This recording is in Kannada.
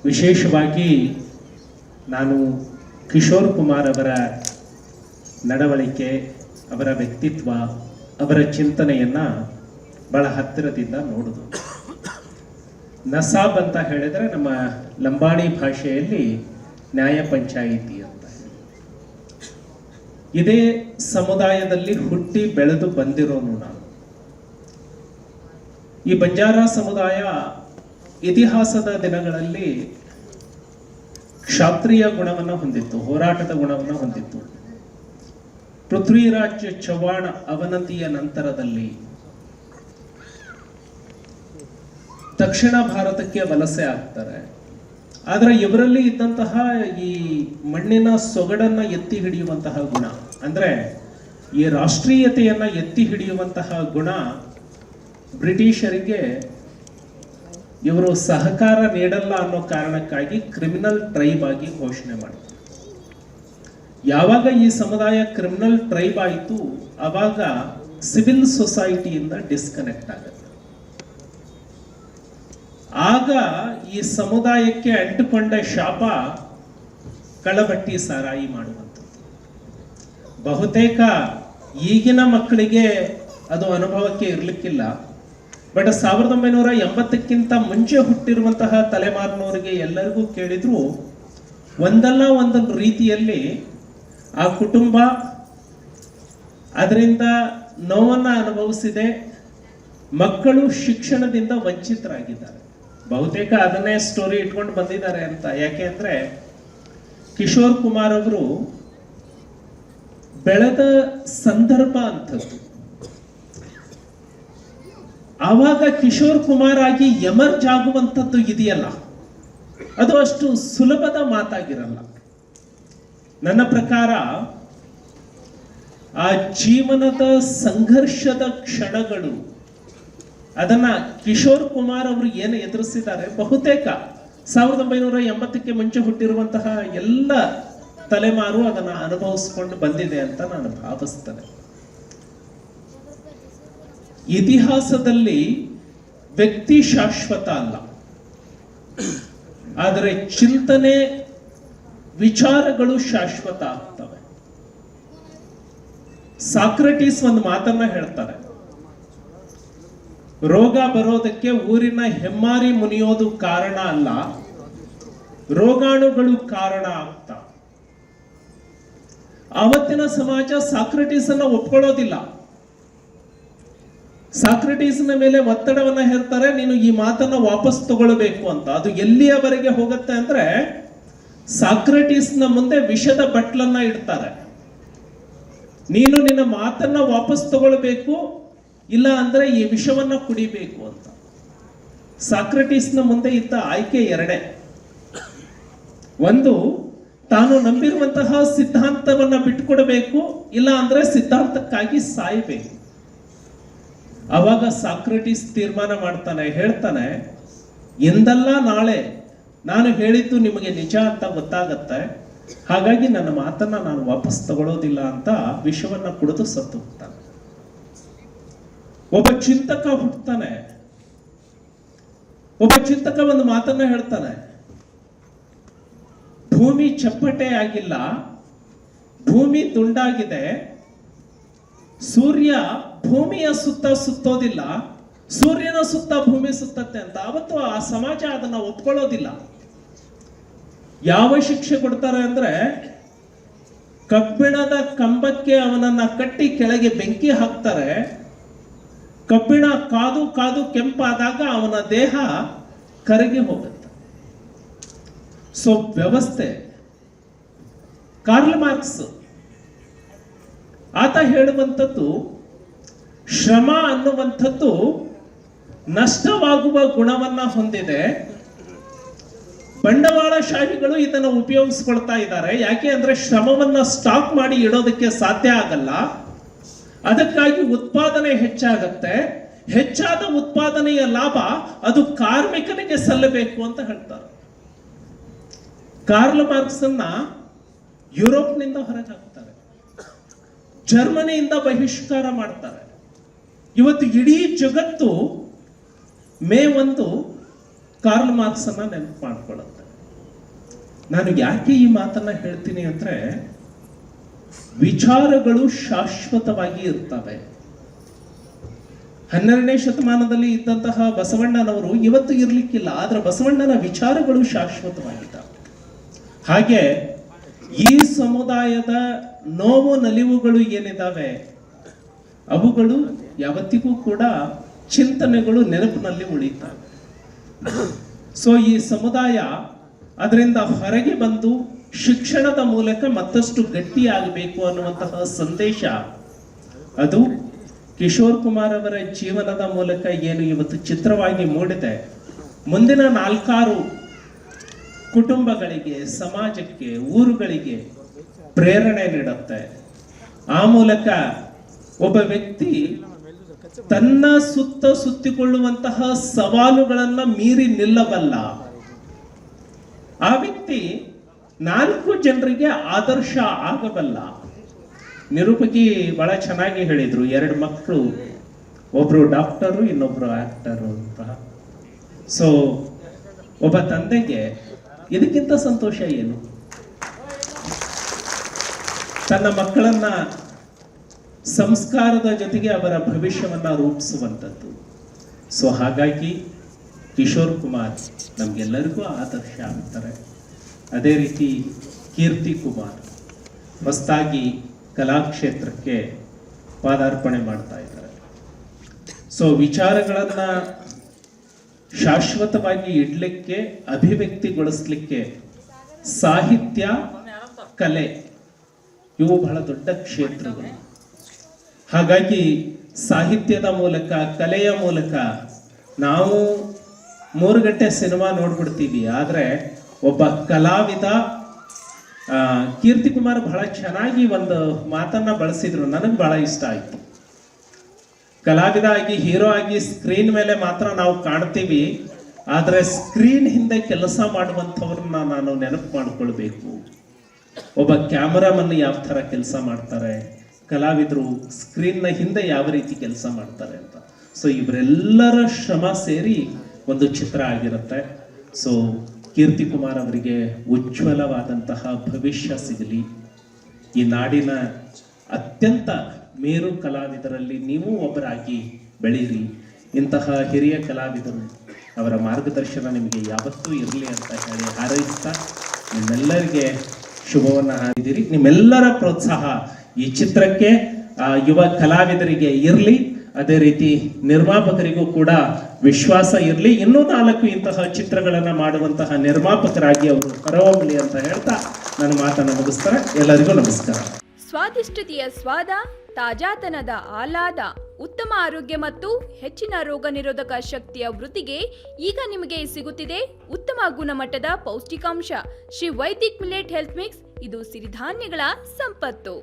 ವಿಶೇಷವಾಗಿ ನಾನು ಕಿಶೋರ್ ಕುಮಾರ್ ಅವರ ನಡವಳಿಕೆ, ಅವರ ವ್ಯಕ್ತಿತ್ವ, ಅವರ ಚಿಂತನೆಯನ್ನು ಬಹಳ ಹತ್ತಿರದಿಂದ ನೋಡುದು. ನಸಾಬ್ ಅಂತ ಹೇಳಿದರೆ ನಮ್ಮ ಲಂಬಾಣಿ ಭಾಷೆಯಲ್ಲಿ ನ್ಯಾಯ ಪಂಚಾಯಿತಿ ಅಂತ. ಇದೇ ಸಮುದಾಯದಲ್ಲಿ ಹುಟ್ಟಿ ಬೆಳೆದು ಬಂದಿರೋನು ನಾನು. ಈ ಬಂಜಾರ ಸಮುದಾಯ ಇತಿಹಾಸದ ದಿನಗಳಲ್ಲಿ ಕ್ಷಾತ್ರಿಯ ಗುಣವನ್ನು ಹೊಂದಿತ್ತು, ಹೋರಾಟದ ಗುಣವನ್ನು ಹೊಂದಿತ್ತು. ಪೃಥ್ವಿರಾಜ್ ಚವ್ಹಾಣ್ ಅವನತಿಯ ನಂತರದಲ್ಲಿ ದಕ್ಷಿಣ ಭಾರತಕ್ಕೆ ವಲಸೆ ಆಗ್ತಾರೆ. ಆದರೆ ಇವರಲ್ಲಿ ಇದ್ದಂತಹ ಈ ಮಣ್ಣಿನ ಸೊಗಡನ್ನ ಎತ್ತಿ ಹಿಡಿಯುವಂತಹ ಗುಣ, ಅಂದ್ರೆ ಈ ರಾಷ್ಟ್ರೀಯತೆಯನ್ನ ಎತ್ತಿ ಹಿಡಿಯುವಂತಹ ಗುಣ ಬ್ರಿಟಿಷರಿಗೆ ಇವರು ಸಹಕಾರ ನೀಡಲ್ಲ ಅನ್ನೋ ಕಾರಣಕ್ಕಾಗಿ ಕ್ರಿಮಿನಲ್ ಟ್ರೈಬ್ ಆಗಿ ಘೋಷಣೆ ಮಾಡ್ತಾರೆ. ಯಾವಾಗ ಈ ಸಮುದಾಯ ಕ್ರಿಮಿನಲ್ ಟ್ರೈಬ್ ಆಯಿತು, ಆವಾಗ ಸಿವಿಲ್ ಸೊಸೈಟಿಯಿಂದ ಡಿಸ್ಕನೆಕ್ಟ್ ಆಗುತ್ತೆ. ಆಗ ಈ ಸಮುದಾಯಕ್ಕೆ ಅಂಟುಕೊಂಡ ಶಾಪ ಕಳ್ಳಬಟ್ಟಿ ಸಾರಾಯಿ ಮಾಡುವಂಥದ್ದು. ಬಹುತೇಕ ಈಗಿನ ಮಕ್ಕಳಿಗೆ ಅದು ಅನುಭವಕ್ಕೆ ಇರಲಿಕ್ಕಿಲ್ಲ. ಬಟ್ 1980ಕ್ಕಿಂತ ಮುಂಚೆ ಹುಟ್ಟಿರುವಂತಹ ತಲೆಮಾರಿನವರಿಗೆ ಎಲ್ಲರಿಗೂ ಕೇಳಿದ್ರು ಒಂದಲ್ಲ ಒಂದೊಂದು ರೀತಿಯಲ್ಲಿ ಆ ಕುಟುಂಬ ಅದರಿಂದ ನೋವನ್ನು ಅನುಭವಿಸಿದೆ. ಮಕ್ಕಳು ಶಿಕ್ಷಣದಿಂದ ವಂಚಿತರಾಗಿದ್ದಾರೆ. ಬಹುತೇಕ ಅದನ್ನೇ ಸ್ಟೋರಿ ಇಟ್ಕೊಂಡು ಬಂದಿದ್ದಾರೆ ಅಂತ. ಯಾಕೆ ಅಂದ್ರೆ ಕಿಶೋರ್ ಕುಮಾರ್ ಅವರು ಬೆಳೆದ ಸಂದರ್ಭ ಅಂಥದ್ದು. ಆವಾಗ ಕಿಶೋರ್ ಕುಮಾರ್ ಆಗಿ ಎಮರ್ಜ್ ಆಗುವಂಥದ್ದು ಇದೆಯಲ್ಲ, ಅದು ಅಷ್ಟು ಸುಲಭದ ಮಾತಾಗಿರಲ್ಲ. ನನ್ನ ಪ್ರಕಾರ ಆ ಜೀವನದ ಸಂಘರ್ಷದ ಕ್ಷಣಗಳು, ಅದನ್ನ ಕಿಶೋರ್ ಕುಮಾರ್ ಅವರು ಏನು ಎದುರಿಸಿದ್ದಾರೆ, ಬಹುತೇಕ 1980ಕ್ಕೆ ಮುಂಚೆ ಹುಟ್ಟಿರುವಂತಹ ಎಲ್ಲ ತಲೆಮಾರು ಅದನ್ನ ಅನುಭವಿಸ್ಕೊಂಡು ಬಂದಿದೆ ಅಂತ ನಾನು ಭಾವಿಸ್ತೇನೆ. ಇತಿಹಾಸದಲ್ಲಿ ವ್ಯಕ್ತಿ ಶಾಶ್ವತ ಅಲ್ಲ, ಆದರೆ ಚಿಂತನೆ, ವಿಚಾರಗಳು ಶಾಶ್ವತ ಆಗ್ತವೆ. ಸಾಕ್ರೆಟಿಸ್ ಒಂದು ಮಾತನ್ನ ಹೇಳ್ತಾರೆ, ರೋಗ ಬರೋದಕ್ಕೆ ಊರಿನ ಹೆಮ್ಮಾರಿ ಮುನಿಯೋದು ಕಾರಣ ಅಲ್ಲ, ರೋಗಾಣುಗಳು ಕಾರಣ ಆಗ್ತಾ. ಆವತ್ತಿನ ಸಮಾಜ ಸಾಕ್ರೆಟಿಸ್ ಅನ್ನ ಒಪ್ಕೊಳ್ಳೋದಿಲ್ಲ. ಸಾಕ್ರೆಟಿಸ್ನ ಮೇಲೆ ಒತ್ತಡವನ್ನ ಹೇರ್ತಾರೆ, ನೀನು ಈ ಮಾತನ್ನ ವಾಪಸ್ ತಗೊಳ್ಬೇಕು ಅಂತ. ಅದು ಎಲ್ಲಿಯವರೆಗೆ ಹೋಗುತ್ತೆ ಅಂದ್ರೆ ಸಾಕ್ರೆಟಿಸ್ನ ಮುಂದೆ ವಿಷದ ಬಟ್ಲನ್ನ ಇಡ್ತಾರೆ. ನೀನು ನಿನ್ನ ಮಾತನ್ನ ವಾಪಸ್ ತಗೊಳ್ಬೇಕು, ಇಲ್ಲ ಅಂದ್ರೆ ಈ ವಿಷವನ್ನ ಕುಡಿಬೇಕು ಅಂತ. ಸಾಕ್ರೆಟಿಸ್ನ ಮುಂದೆ ಇದ್ದ ಆಯ್ಕೆ ಎರಡೇ. ಒಂದು, ತಾನು ನಂಬಿರುವಂತಹ ಸಿದ್ಧಾಂತವನ್ನ ಬಿಟ್ಟುಕೊಡಬೇಕು, ಇಲ್ಲ ಅಂದ್ರೆ ಸಿದ್ಧಾಂತಕ್ಕಾಗಿ ಸಾಯಬೇಕು. ಅವಾಗ ಸಾಕ್ರೆಟಿಸ್ ತೀರ್ಮಾನ ಮಾಡ್ತಾನೆ, ಹೇಳ್ತಾನೆ, ಎಂದಲ್ಲ ನಾಳೆ ನಾನು ಹೇಳಿದ್ದು ನಿಮಗೆ ನಿಜ ಅಂತ ಗೊತ್ತಾಗತ್ತೆ, ಹಾಗಾಗಿ ನನ್ನ ಮಾತನ್ನ ನಾನು ವಾಪಸ್ ತಗೊಳ್ಳೋದಿಲ್ಲ ಅಂತ ವಿಷವನ್ನ ಕುಡಿದು ಸತ್ತು ಹೋಗ್ತಾನೆ. ಒಬ್ಬ ಚಿಂತಕ ಹುಟ್ಟುತ್ತಾನೆ. ಒಬ್ಬ ಚಿಂತಕ ಒಂದು ಮಾತನ್ನ ಹೇಳ್ತಾನೆ, ಭೂಮಿ ಚಪ್ಪಟೆ ಆಗಿಲ್ಲ, ಭೂಮಿ ತುಂಡಾಗಿದೆ, ಸೂರ್ಯ ಭೂಮಿಯ ಸುತ್ತ ಸುತ್ತೋದಿಲ್ಲ, ಸೂರ್ಯನ ಸುತ್ತ ಭೂಮಿ ಸುತ್ತತ್ತೆ ಅಂತ. ಅವತ್ತು ಆ ಸಮಾಜ ಅದನ್ನ ಒಪ್ಕೊಳ್ಳೋದಿಲ್ಲ. ಯಾವ ಶಿಕ್ಷೆ ಕೊಡ್ತಾರೆ ಅಂದ್ರೆ, ಕಬ್ಬಿಣದ ಕಂಬಕ್ಕೆ ಅವನನ್ನ ಕಟ್ಟಿ ಕೆಳಗೆ ಬೆಂಕಿ ಹಾಕ್ತಾರೆ. ಕಬ್ಬಿಣ ಕಾದು ಕಾದು ಕೆಂಪಾದಾಗ ಅವನ ದೇಹ ಕರಗಿ ಹೋಗುತ್ತೆ. ಸೊ ವ್ಯವಸ್ಥೆ. ಕಾರ್ಲ್ ಮಾರ್ಕ್ಸ್ ಆತ ಹೇಳುವಂಥದ್ದು, ಶ್ರಮ ಅನ್ನುವಂಥದ್ದು ನಷ್ಟವಾಗುವ ಗುಣವನ್ನ ಹೊಂದಿದೆ. ಬಂಡವಾಳಶಾಹಿಗಳು ಇದನ್ನು ಉಪಯೋಗಿಸ್ಕೊಳ್ತಾ ಇದ್ದಾರೆ. ಯಾಕೆ ಅಂದ್ರೆ ಶ್ರಮವನ್ನ ಸ್ಟಾಕ್ ಮಾಡಿ ಇಡೋದಕ್ಕೆ ಸಾಧ್ಯ ಆಗಲ್ಲ. ಅದಕ್ಕಾಗಿ ಉತ್ಪಾದನೆ ಹೆಚ್ಚಾಗತ್ತೆ. ಹೆಚ್ಚಾದ ಉತ್ಪಾದನೆಯ ಲಾಭ ಅದು ಕಾರ್ಮಿಕನಿಗೆ ಸಲ್ಲಬೇಕು ಅಂತ ಹೇಳ್ತಾರೆ. ಕಾರ್ಲ್ ಮಾರ್ಕ್ಸ್ ಅನ್ನ ಯುರೋಪ್ನಿಂದ ಹೊರಗೆ ಹಾಕ್ತಾರೆ, ಜರ್ಮನಿಯಿಂದ ಬಹಿಷ್ಕಾರ ಮಾಡ್ತಾರೆ. ಇವತ್ತು ಇಡೀ ಜಗತ್ತು ಮೇ 1 ಕಾರ್ಲ್ ಮಾರ್ಕ್ಸ್ ಅನ್ನ ನೆನಪು ಮಾಡ್ಕೊಳ್ಳುತ್ತೆ. ನಾನು ಯಾಕೆ ಈ ಮಾತನ್ನ ಹೇಳ್ತೀನಿ ಅಂದ್ರೆ, ವಿಚಾರಗಳು ಶಾಶ್ವತವಾಗಿ ಇರ್ತವೆ. 12ನೇ ಶತಮಾನದಲ್ಲಿ ಇದ್ದಂತಹ ಬಸವಣ್ಣನವರು ಇವತ್ತು ಇರ್ಲಿಕ್ಕಿಲ್ಲ, ಆದ್ರೆ ಬಸವಣ್ಣನ ವಿಚಾರಗಳು ಶಾಶ್ವತವಾಗಿದ್ದಾವೆ. ಹಾಗೆ ಈ ಸಮುದಾಯದ ನೋವು ನಲಿವುಗಳು ಏನಿದಾವೆ ಅವುಗಳು ಯಾವತ್ತಿಗೂ ಕೂಡ ಚಿಂತನೆಗಳು ನೆನಪಿನಲ್ಲಿ ಉಳಿತವೆ. ಸೊ ಈ ಸಮುದಾಯ ಅದರಿಂದ ಹೊರಗೆ ಬಂದು ಶಿಕ್ಷಣದ ಮೂಲಕ ಮತ್ತಷ್ಟು ಗಟ್ಟಿಯಾಗಬೇಕು ಅನ್ನುವಂತಹ ಸಂದೇಶ ಅದು ಕಿಶೋರ್ ಕುಮಾರ್ ಅವರ ಜೀವನದ ಮೂಲಕ ಏನು ಇವತ್ತು ಚಿತ್ರವಾಗಿ ಮೂಡಿದೆ, ಮುಂದಿನ 4-6 ಕುಟುಂಬಗಳಿಗೆ, ಸಮಾಜಕ್ಕೆ, ಊರುಗಳಿಗೆ ಪ್ರೇರಣೆ ನೀಡುತ್ತೆ. ಆ ಮೂಲಕ ಒಬ್ಬ ವ್ಯಕ್ತಿ ತನ್ನ ಸುತ್ತಿಕೊಳ್ಳುವಂತಹ ಸವಾಲುಗಳನ್ನ ಮೀರಿ ನಿಲ್ಲಬಲ್ಲ. ಆ ವ್ಯಕ್ತಿ 4 ಜನರಿಗೆ ಆದರ್ಶ ಆಗಬಲ್ಲ. ನಿರೂಪಕಿ ಬಹಳ ಚೆನ್ನಾಗಿ ಹೇಳಿದ್ರು, 2 ಮಕ್ಕಳು, ಒಬ್ರು ಡಾಕ್ಟರು, ಇನ್ನೊಬ್ರು ಆಕ್ಟರು ಅಂತ. ಸೊ ಒಬ್ಬ ತಂದೆಗೆ ಇದಕ್ಕಿಂತ ಸಂತೋಷ ಏನು? ತನ್ನ ಮಕ್ಕಳನ್ನ ಸಂಸ್ಕಾರದ ಜೊತೆಗೆ ಅವರ ಭವಿಷ್ಯವನ್ನ ರೂಪಿಸುವಂಥದ್ದು. ಸೊ ಹಾಗಾಗಿ ಕಿಶೋರ್ ಕುಮಾರ್ ನಮ್ಗೆಲ್ಲರಿಗೂ ಆದರ್ಶ ಆಗ್ತಾರೆ. ಅದೇ ರೀತಿ ಕೀರ್ತಿ ಕುಮಾರ್ ಹೊಸದಾಗಿ ಕಲಾಕ್ಷೇತ್ರಕ್ಕೆ ಪಾದಾರ್ಪಣೆ ಮಾಡ್ತಾ ಇದ್ದಾರೆ. ಸೊ ವಿಚಾರಗಳನ್ನ ಶಾಶ್ವತವಾಗಿ ಇಡ್ಲಿಕ್ಕೆ, ಅಭಿವ್ಯಕ್ತಿಗೊಳಿಸ್ಲಿಕ್ಕೆ ಸಾಹಿತ್ಯ, ಕಲೆ ಇವು ಬಹಳ ದೊಡ್ಡ ಕ್ಷೇತ್ರಗಳು. ಹಾಗಾಗಿ ಸಾಹಿತ್ಯದ ಮೂಲಕ, ಕಲೆಯ ಮೂಲಕ ನಾವು 3 ಗಂಟೆ ಸಿನಿಮಾ ನೋಡ್ಬಿಡ್ತೀವಿ, ಆದ್ರೆ ಒಬ್ಬ ಕಲಾವಿದ ಕೀರ್ತಿ ಕುಮಾರ್ ಬಹಳ ಚೆನ್ನಾಗಿ ಒಂದು ಮಾತನ್ನ ಬಳಸಿದ್ರು, ನನಗೆ ಬಹಳ ಇಷ್ಟ ಆಯ್ತು. ಕಲಾವಿದ ಆಗಿ, ಹೀರೋ ಆಗಿ ಸ್ಕ್ರೀನ್ ಮೇಲೆ ಮಾತ್ರ ನಾವು ಕಾಣ್ತೀವಿ, ಆದ್ರೆ ಸ್ಕ್ರೀನ್ ಹಿಂದೆ ಕೆಲಸ ಮಾಡುವಂಥವ್ರನ್ನ ನಾನು ನೆನಪು ಮಾಡ್ಕೊಳ್ಬೇಕು. ಒಬ್ಬ ಕ್ಯಾಮರಾಮನ್ ಯಾವ ತರ ಕೆಲಸ ಮಾಡ್ತಾರೆ, ಕಲಾವಿದರು ಸ್ಕ್ರೀನ್ನ ಹಿಂದೆ ಯಾವ ರೀತಿ ಕೆಲಸ ಮಾಡ್ತಾರೆ ಅಂತ. ಸೊ ಇವರೆಲ್ಲರ ಶ್ರಮ ಸೇರಿ ಒಂದು ಚಿತ್ರ ಆಗಿರುತ್ತೆ. ಸೊ ಕೀರ್ತಿ ಕುಮಾರ್ ಅವರಿಗೆ ಉಜ್ವಲವಾದಂತಹ ಭವಿಷ್ಯ ಸಿಗಲಿ. ಈ ನಾಡಿನ ಅತ್ಯಂತ ಮೇರು ಕಲಾವಿದರಲ್ಲಿ ನೀವು ಒಬ್ಬರಾಗಿ ಬೆಳೀರಿ. ಇಂತಹ ಹಿರಿಯ ಕಲಾವಿದರು, ಅವರ ಮಾರ್ಗದರ್ಶನ ನಿಮಗೆ ಯಾವತ್ತೂ ಇರಲಿ ಅಂತ ಹೇಳಿ ಹಾರೈಸ್ತಾ, ನಿಮ್ಮೆಲ್ಲರಿಗೆ ಶುಭವನ್ನ ಹಾರಿದಿರಿ. ನಿಮ್ಮೆಲ್ಲರ ಪ್ರೋತ್ಸಾಹ ಈ ಚಿತ್ರಕ್ಕೆ, ಯುವ ಕಲಾವಿದರಿಗೆ ಇರಲಿ. ಅದೇ ರೀತಿ ನಿರ್ಮಾಪಕರಿಗೂ ಕೂಡ ವಿಶ್ವಾಸ ಇರಲಿ. ಇನ್ನೂ 4 ಇಂತಹ ಚಿತ್ರಗಳನ್ನ ಮಾಡುವಂತಹ ನಿರ್ಮಾಪಕರಾಗಿ ಅವರು ಹೊರಹೊಮ್ಮಲಿ ಅಂತ ಹೇಳ್ತಾ ನನ್ನ ಮಾತನ್ನು ಮುಗಿಸ್ತಾರೆ. ಎಲ್ಲರಿಗೂ ನಮಸ್ಕಾರ. ಸ್ವಾದಿಷ್ಟತೆಯ ಸ್ವಾದ, ತಾಜಾತನದ ಆಹ್ಲಾದ, ಉತ್ತಮ ಆರೋಗ್ಯ ಮತ್ತು ಹೆಚ್ಚಿನ ರೋಗ ನಿರೋಧಕ ಶಕ್ತಿಯ ವೃದ್ಧಿಗೆ ಈಗ ನಿಮಗೆ ಸಿಗುತ್ತಿದೆ ಉತ್ತಮ ಗುಣಮಟ್ಟದ ಪೌಷ್ಟಿಕಾಂಶ. Shri Vaidik millet health mix. ಇದು ಸಿರಿಧಾನ್ಯಗಳ ಸಂಪತ್ತು.